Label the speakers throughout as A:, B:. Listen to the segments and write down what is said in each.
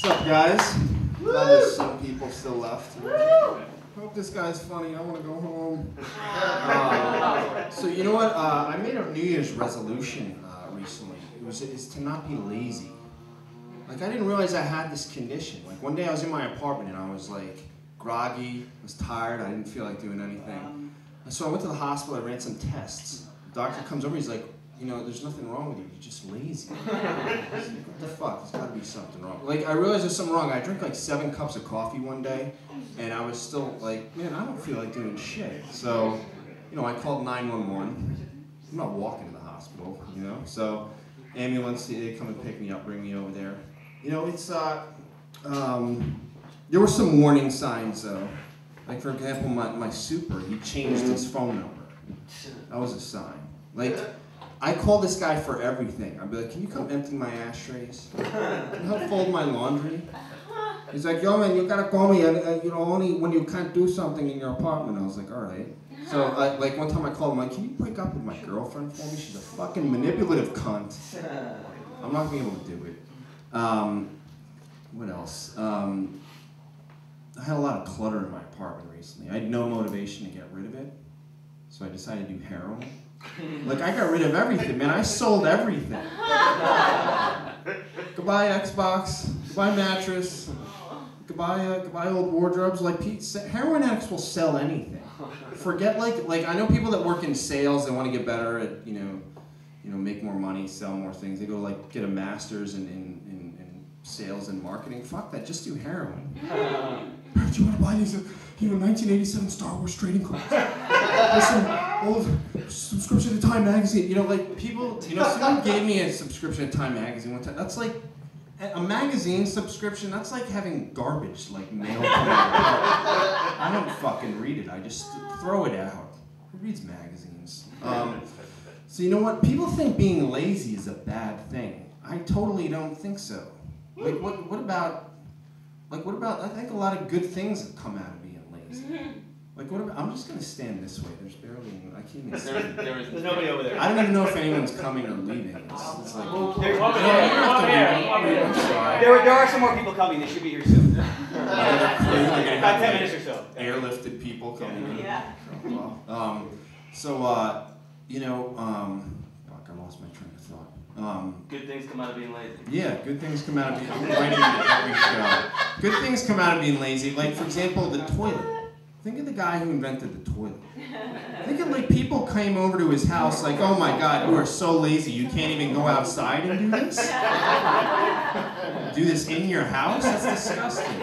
A: What's up, guys? Glad there's some people still left. Hope this guy's funny. I want to go home. So you know what? I made a New Year's resolution recently. Is to not be lazy. Like, I didn't realize I had this condition. Like, one day I was in my apartment and I was like groggy, was tired, I didn't feel like doing anything. And so I went to the hospital, I ran some tests. The doctor comes over, he's like, you know, there's nothing wrong with you, you're just lazy. I was like, what the fuck, there's gotta be something wrong. Like, I realized there's something wrong. I drank like 7 cups of coffee one day, and I was still like, man, I don't feel like doing shit. So, you know, I called 911. I'm not walking to the hospital, you know? So, ambulance, they come and pick me up, bring me over there. You know, it's, there were some warning signs though. Like, for example, my super, he changed his phone number. That was a sign. Like, I call this guy for everything. I'd be like, can you come empty my ashtrays? Can you help fold my laundry? He's like, yo man, you gotta call me, you know, only when you can't do something in your apartment. I was like, all right. So, like one time I called him, like, can you break up with my girlfriend for me? She's a fucking manipulative cunt. I'm not gonna be able to do it. What else? I had a lot of clutter in my apartment recently. I had no motivation to get rid of it, so I decided to do heroin. Like, I got rid of everything, man. I sold everything. Goodbye Xbox, goodbye mattress, goodbye old wardrobes. Like, heroin addicts will sell anything. Forget, like I know people that work in sales, they want to get better at, you know, make more money, sell more things. They go, like, get a master's in sales and marketing. Fuck that, just do heroin. Do you want to buy these, 1987 Star Wars trading cards? Old subscription to Time magazine. You know, like, people, someone gave me a subscription to Time magazine one time. That's like, a magazine subscription, that's like having garbage, like, mailed to me. I don't fucking read it, I just throw it out. Who reads magazines? So you know what? People think being lazy is a bad thing. I totally don't think so. Like, what about, I think a lot of good things have come out of being lazy. Like, what about, I'm just going to stand this way. There's barely anyone, I can't even see.
B: There's nobody over there.
A: I don't even know if anyone's coming or leaving. It's like,
B: there are some more people coming. They should be here soon. About 10 minutes or so.
A: Airlifted people coming in.
C: Yeah.
A: Fuck, I lost my train of thought.
B: Good things come out of being lazy.
A: Yeah, good things come out of being, I'm writing into every show. Good things come out of being lazy. Like, for example, the toilet. Think of the guy who invented the toilet. Think of, like, people came over to his house like, oh my God, you are so lazy, you can't even go outside and do this? Do this in your house? That's disgusting.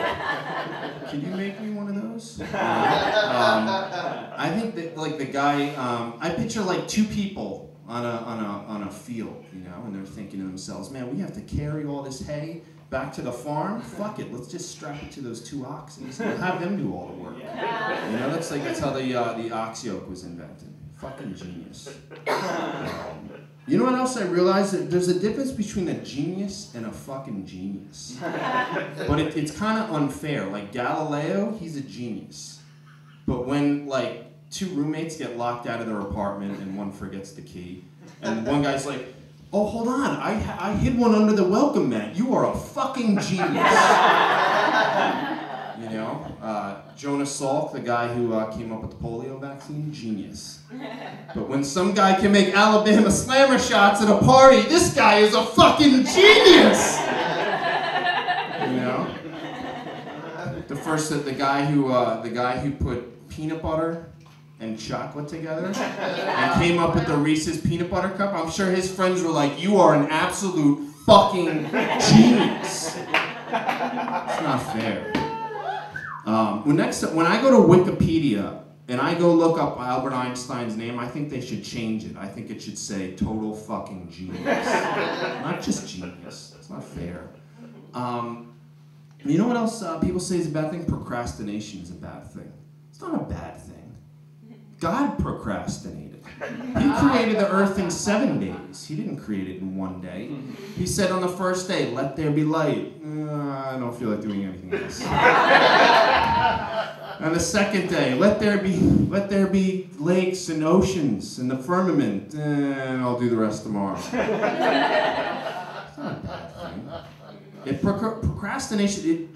A: Can you make me one of those? I think that, like, the guy, I picture, like, 2 people on a field, you know, and they're thinking to themselves, man, we have to carry all this hay back to the farm? Fuck it, let's just strap it to those 2 oxen. We'll have them do all the work. You know, that's how the ox yoke was invented. Fucking genius. You know what else I realized? That there's a difference between a genius and a fucking genius. But it's kind of unfair. Like, Galileo, he's a genius. But when, like, 2 roommates get locked out of their apartment and one forgets the key, and one guy's like, oh, hold on, I hid one under the welcome mat. You are a fucking genius. You know? Jonas Salk, the guy who came up with the polio vaccine, genius. But when some guy can make Alabama slammer shots at a party, this guy is a fucking genius! You know? The guy who put peanut butter and chocolate together and came up with the Reese's peanut butter cup, I'm sure his friends were like, you are an absolute fucking genius. It's not fair. When I go to Wikipedia and I go look up Albert Einstein's name, I think they should change it. I think it should say total fucking genius. Not just genius. It's not fair. You know what else people say is a bad thing? Procrastination is a bad thing. It's not a bad thing. God procrastinated. He created the earth in 7 days. He didn't create it in 1 day. He said on the first day, let there be light. I don't feel like doing anything else. And the second day, let there be lakes and oceans and the firmament. And I'll do the rest tomorrow. It's not a bad thing. Procrastination,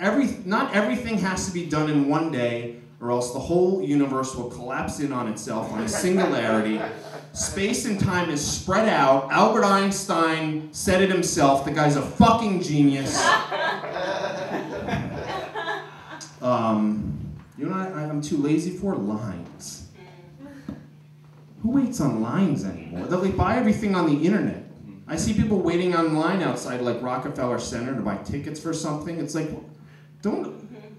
A: not everything has to be done in one day, or else the whole universe will collapse in on itself on a singularity. Space and time is spread out. Albert Einstein said it himself. The guy's a fucking genius. You know what I'm too lazy for? Lines. Who waits on lines anymore? They buy everything on the internet. I see people waiting online outside like Rockefeller Center to buy tickets for something. It's like,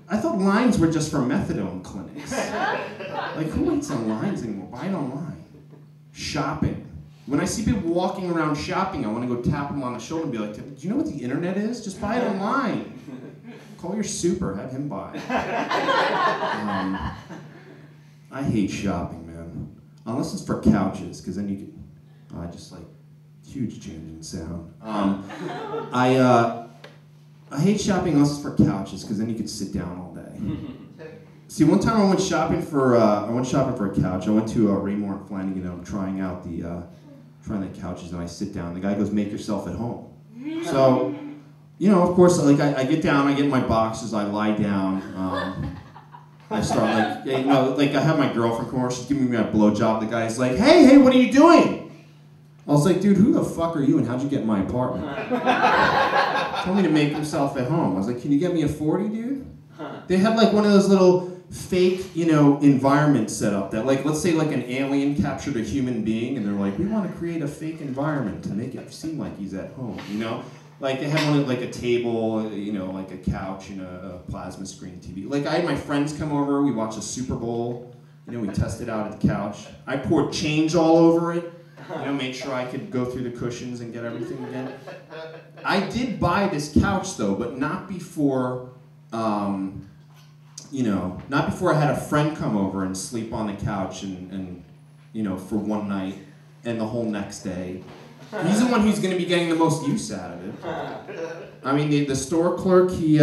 A: I thought lines were just for methadone clinics. Like, who waits on lines anymore? Buy it online. Shopping. When I see people walking around shopping, I want to go tap them on the shoulder and be like, do you know what the internet is? Just buy it online. Call your super, have him buy it. I hate shopping, man. Unless it's for couches, because then you can, I just like, huge change in sound. I hate shopping unless it's for couches, because then you could sit down all day. See, one time I went shopping for a couch. I went to Raymore and Flanagan, and I'm trying the couches, and I sit down. The guy goes, "Make yourself at home." So, you know, of course, like I get down, I get in my boxes, I lie down. I start like, you know, like I have my girlfriend come over, she's giving me a blowjob. The guy's like, "Hey, what are you doing?" I was like, "Dude, who the fuck are you and how'd you get in my apartment?" Told me to make himself at home. I was like, "Can you get me a 40, dude?" They had like one of those little fake, you know, environments set up that, like, let's say like an alien captured a human being and they're like, "We want to create a fake environment to make it seem like he's at home," you know? Like they had one of like a table, you know, like a couch and a plasma screen TV. Like I had my friends come over, we watched a Super Bowl, you know, we tested out at the couch. I poured change all over it. You know, make sure I could go through the cushions and get everything again. I did buy this couch though, but not before, you know, not before I had a friend come over and sleep on the couch and you know, for one night and the whole next day. He's the one who's going to be getting the most use out of it. I mean, the store clerk, he, you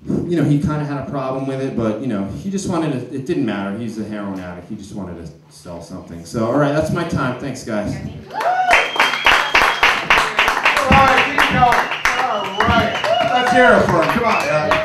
A: know, he kind of had a problem with it, but, you know, he just wanted to, it didn't matter. He's a heroin addict. He just wanted to sell something. So, all right, that's my time. Thanks, guys.
C: All right, keep going. All right. Let's hear it for him. Come on, guys.